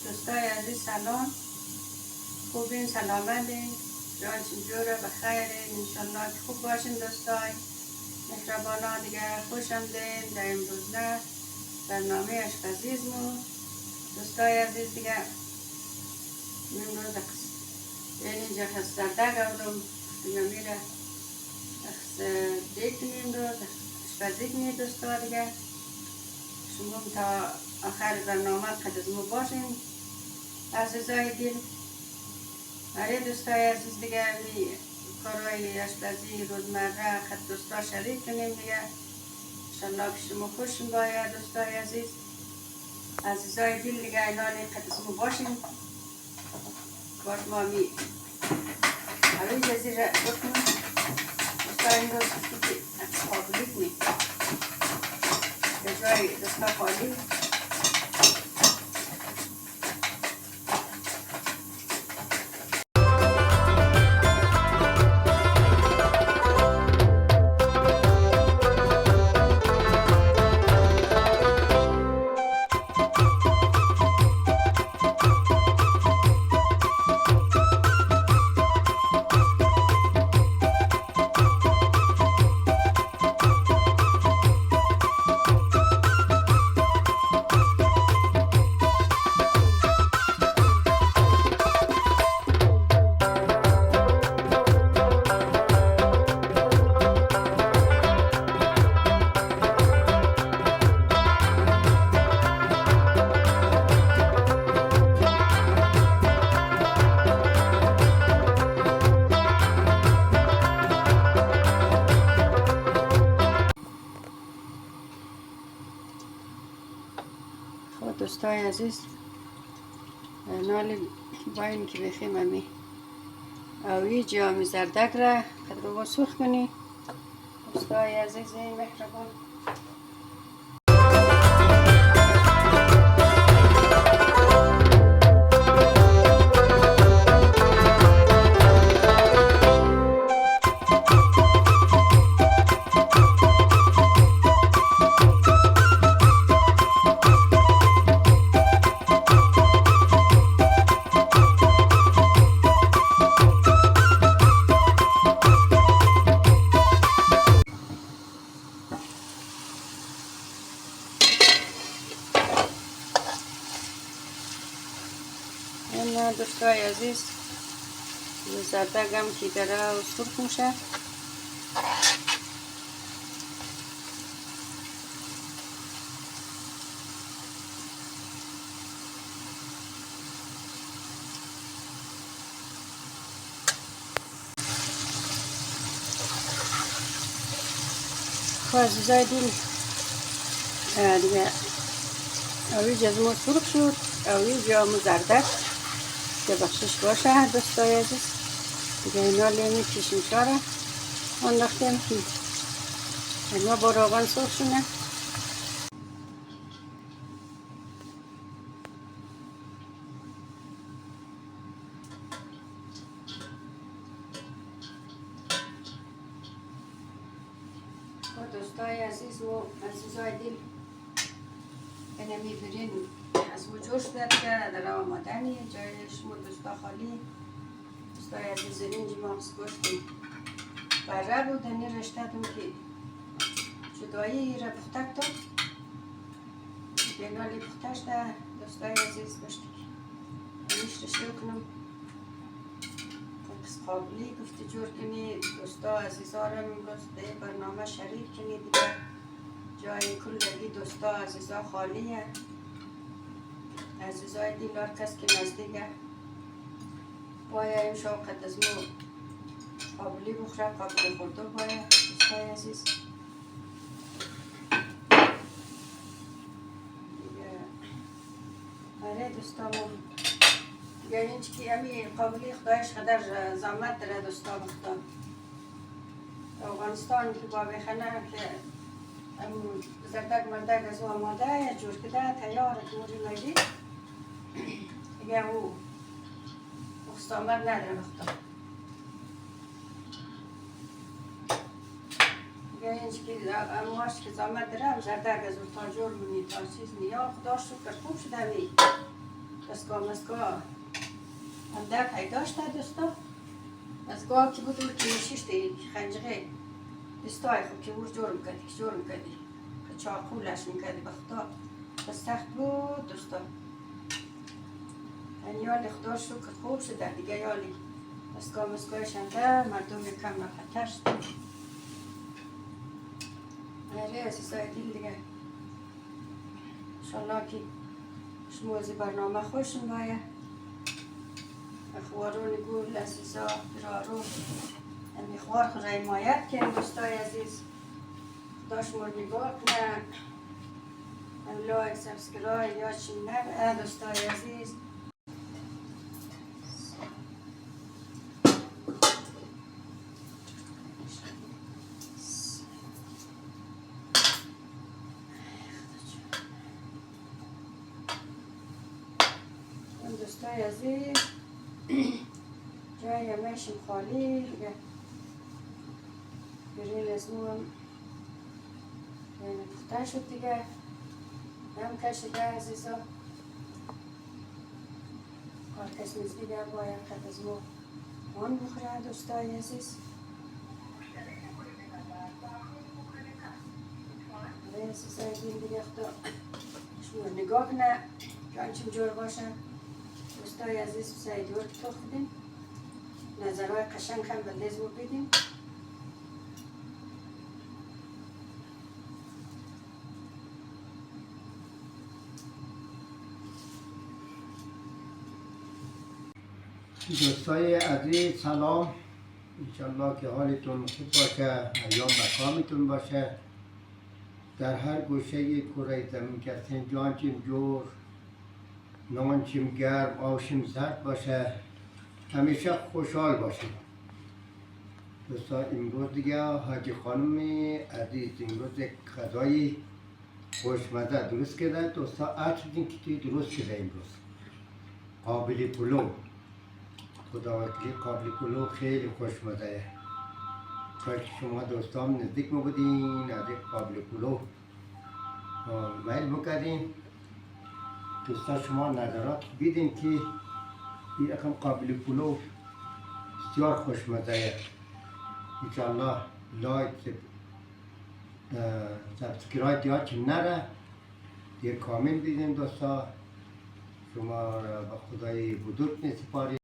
دوستای عزیز سلام. خوبین؟ سلامتین؟ جانتون جوره؟ بخیرین؟ انشالله که خوب باشین دوستای مهربانا. دیگه خوش آمدین در امروز نه برنامه آشپزیمون. دوستای عزیز دیگه امروز یعنی اینجا خستردک آوردم دیگه میره دیگه امروز آشپزی کنید دوستا. دیگه شما تا آخر برنامه قدرمو باشین عزیزای دل. آره دوستای عزیز دیگه کارهای آشپزی روزمره خد دوستا شریک کنیم دیگه. انشالله که شما خوشون باید دوستای عزیز. عزیزای دل دیگه اینانی قدرمو باشین باش ما می آره جزیره بکنیم دوستای این روز که قابلی کنیم به جای دوستا خالی. دوستای عزیز نالی باید که بخیم امی اوی جامی زردک را قدر رو سرخ کنی دوستای عزیز مهربان. این دوستای عزیز زردک هم که داره و سرخ میشه. عزیزای دل دیگه اوی جزمو سرخ شد. اوی جامو زردک که بخشش باشه دوستای عزیز دیگه اینا لیمی چشمشا را انداختیم که اینا با روغن سرخ شونه. دوستای عزیز و عزیزای دل اینه میبرین از وجوش داد که در آمادنی جایش مو دوستا خالی. دوستای عزیز اینجی مغز گوشتیم بره بود اینی رشتهتون که جدایی را پختک داد بینالی پختش ده دوستای عزیز باشتی اینیش رشته کنم پس قابلی گفتی جور کنی دوستا عزیزا را امروز به برنامه شریک کنی دیگه. جای کلگی دوستا عزیزا خالیه. عزیزای دل هر کس که نزدیکه باید این شوقت از مو قابلی بخوره قابل خورده باید دوستای عزیز. آره دوستامون دیگه اینچ که امی قابلی خدایش قدر زحمت داره دوستا بخدا. افغانستان که با بخنه که زردک مردک از او آماده جور کده تیار موری مگی دیگه او اخستامر نداره بخدا. دیگه اینچ که امواش که زحمت داره زردک از او تا جور منی تا چیز نیا خدا شکر خوب شده می مسکا هم پیدا شده دوستا. از گاه که بود که نشیشته خنجره دستای خوب که ور جور میکردی که چاقو لش میکردی به خدا بس سخت بود دوستا. یالی خدا شکر خوب شده دیگه. یالی مسکای شنده مردم کم نخطر شده. آره عزیزای دل دیگه انشالله که شما از برنامه خوشم باید. اخوارون گول عزیزا برارو امیخوار خود را حمایت کنید دوستای عزیز. خدا شما نگاه کنن. لایک سبسکرایب یا چی نه دوستای عزیز. دوستای عزیز جای همهشم خالی دیگه. گریل از نو هم یعنی پخته شد دیگه. هم کشیده عزیزا. کار کس نیز دیگه باید قد از ما آن بخوره دوستای عزیز. عزیزای دین دیگه خدا شما نگاه کنه جان چیم جور باشه. دوستای عزیز سعید ورد تو خودیم نظرهای قشنگ هم بلدیز رو بدیم. دوستای عزیز سلام. انشالله که حالتون خوب باشه، ایام مکامیتون باشه. در هر گوشه کره زمین که هستین جان چیم جور، نان چیم گرم، آشیم زرد باشه. همیشه خوشحال باشید. دوستا امروز دیگه حاجی خانم عزیز امروز یک غذای خوشمزه درست کرده. دوستا عرض دیدین که درست شده امروز قابلی پلو. خدا وکیلی قابلی پلو خیلی خوشمزه. کاش شما دوستان نزدیک ما بودین از یک قابلی پلو میل بکردین. دوستا شما نظرات بیدین که این رقم قابلی پلو بسیار خوشمزه. انشالله لایک سبسکرایب یا چی نره یک کامنت بیدین دوستا. شما را به خدای بزرگ می سپاریم.